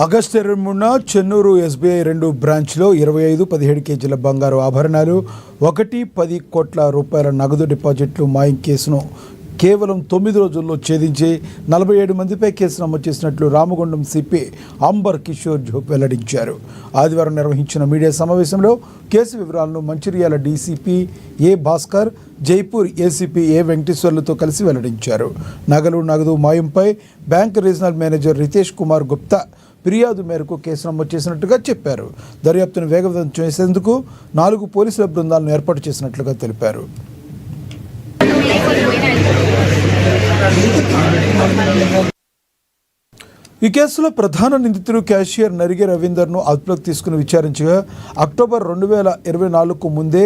August 23న Chennur SBI 2 బ్రాంచ్లో 25-17 కేజీల బంగారు ఆభరణాలు 1-10 కోట్ల రూపాయల నగదు డిపాజిట్లు మాయం కేసును కేవలం 9 రోజుల్లో ఛేదించి 47 మందిపై కేసు నమోదు చేసినట్లు రామగుండం సిపి అంబర్ కిషోర్ జోగ్ వెల్లడించారు. ఆదివారం నిర్వహించిన మీడియా సమావేశంలో కేసు వివరాలను Mancherial DCP A Bhaskar, Jaipur ACP A వెంకటేశ్వర్లతో కలిసి వెల్లడించారు. నగదు మాయంపై bank regional manager Ritesh Kumar Gupta ఫిర్యాదు మేరకు కేసు నమోదు చేసినట్టుగా చెప్పారు. దర్యాప్తును వేగవంతం చేసేందుకు 4 పోలీసుల బృందాలను ఏర్పాటు చేసినట్లుగా తెలిపారు. ఈ కేసులో ప్రధాన నిందితుడు క్యాషియర్ నరిగే రవీందర్ను అదుపులోకి తీసుకుని విచారించగా అక్టోబర్ 2024కు ముందే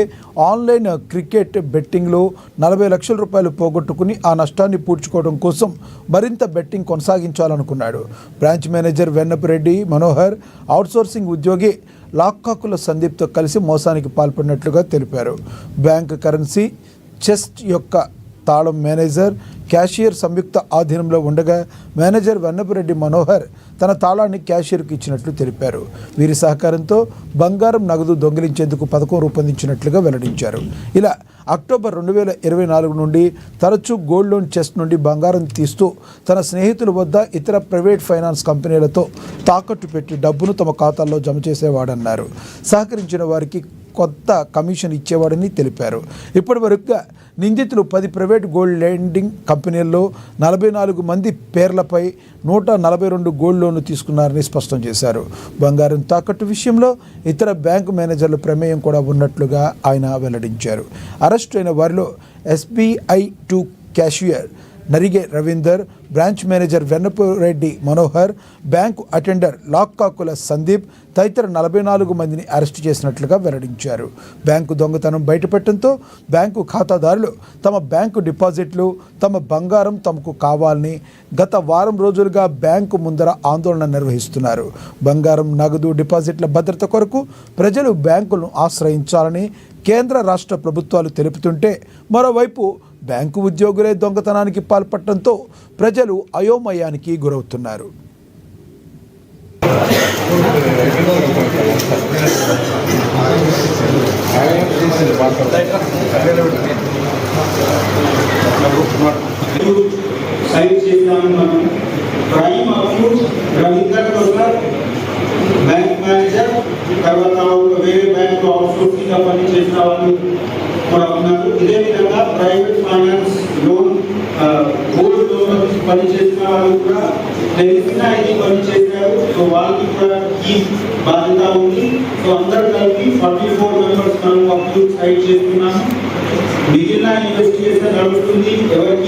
ఆన్లైన్ క్రికెట్ బెట్టింగ్లో 40 లక్షల రూపాయలు పోగొట్టుకుని ఆ నష్టాన్ని పూడ్చుకోవడం కోసం మరింత బెట్టింగ్ కొనసాగించాలనుకున్నాడు. Branch manager Vennapareddy Manohar, outsourcing ఉద్యోగి లాక్కాకుల సందీప్తో కలిసి మోసానికి పాల్పడినట్లుగా తెలిపారు. బ్యాంక్ కరెన్సీ చెస్ట్ యొక్క తాళం మేనేజర్, క్యాషియర్ సంయుక్త ఆధీనంలో ఉండగా మేనేజర్ వెన్నపరెడ్డి మనోహర్ తన తాళాన్ని క్యాషియర్కు ఇచ్చినట్లు తెలిపారు. వీరి సహకారంతో బంగారం నగదు దొంగిలించేందుకు పథకం రూపొందించినట్లుగా వెల్లడించారు. ఇలా అక్టోబర్ 2024 నుండి తరచూ గోల్డ్ లోన్ చెస్ట్ నుండి బంగారం తీస్తూ తన స్నేహితుల వద్ద ఇతర ప్రైవేట్ ఫైనాన్స్ కంపెనీలతో తాకట్టు పెట్టి డబ్బును తమ ఖాతాల్లో జమ చేసేవాడన్నారు. సహకరించిన వారికి కొత్త కమిషన్ ఇచ్చేవాడని తెలిపారు. ఇప్పటి వరకుగా నిందితులు 10 ప్రైవేట్ గోల్డ్ లెండింగ్ కంపెనీల్లో 44 మంది పేర్లపై 142 గోల్డ్ లోన్లు తీసుకున్నారని స్పష్టం చేశారు. బంగారం తాకట్టు విషయంలో ఇతర బ్యాంకు మేనేజర్ల ప్రమేయం కూడా ఉన్నట్లుగా ఆయన వెల్లడించారు. అరెస్టు అయిన వారిలో SBI 2 cashier Narige Ravinder, branch manager Vennapareddy Manohar, bank attender Lakkakula Sandeep తదితర 44 మందిని అరెస్టు చేసినట్లుగా వెల్లడించారు. బ్యాంకు దొంగతనం బయటపెట్టడంతో బ్యాంకు ఖాతాదారులు తమ బ్యాంకు డిపాజిట్లు, తమ బంగారం తమకు కావాలని గత వారం రోజులుగా బ్యాంకు ముందర ఆందోళన నిర్వహిస్తున్నారు. బంగారం, నగదు, డిపాజిట్ల భద్రత కొరకు ప్రజలు బ్యాంకులను ఆశ్రయించాలని కేంద్ర రాష్ట్ర ప్రభుత్వాలు తెలుపుతుంటే, మరోవైపు బ్యాంకు ఉద్యోగులే దొంగతనానికి పాల్పడటంతో ప్రజలు అయోమయానికి గురవుతున్నారు. బ్యాంక్ మేనేజర్, తర్వాత వేరే బ్యాంకు అవుట్సోర్సింగ్గా పనిచేసిన వాళ్ళు కూడా ఉన్నారు. ఇదే విధంగా private finance loan, gold loan పనిచేసిన వాళ్ళు కూడా తెలిసిన ఇది పనిచేశారు. సో వాళ్ళకి కూడా ఈ బాధ్యత ఉంది. సో అందరు కలిపి 44 మెంబర్స్ మనం అప్పుడు సైడ్ చేస్తున్నాము. మిగిలిన ఇన్వెస్టిగేషన్ నడుస్తుంది. ఎవరికి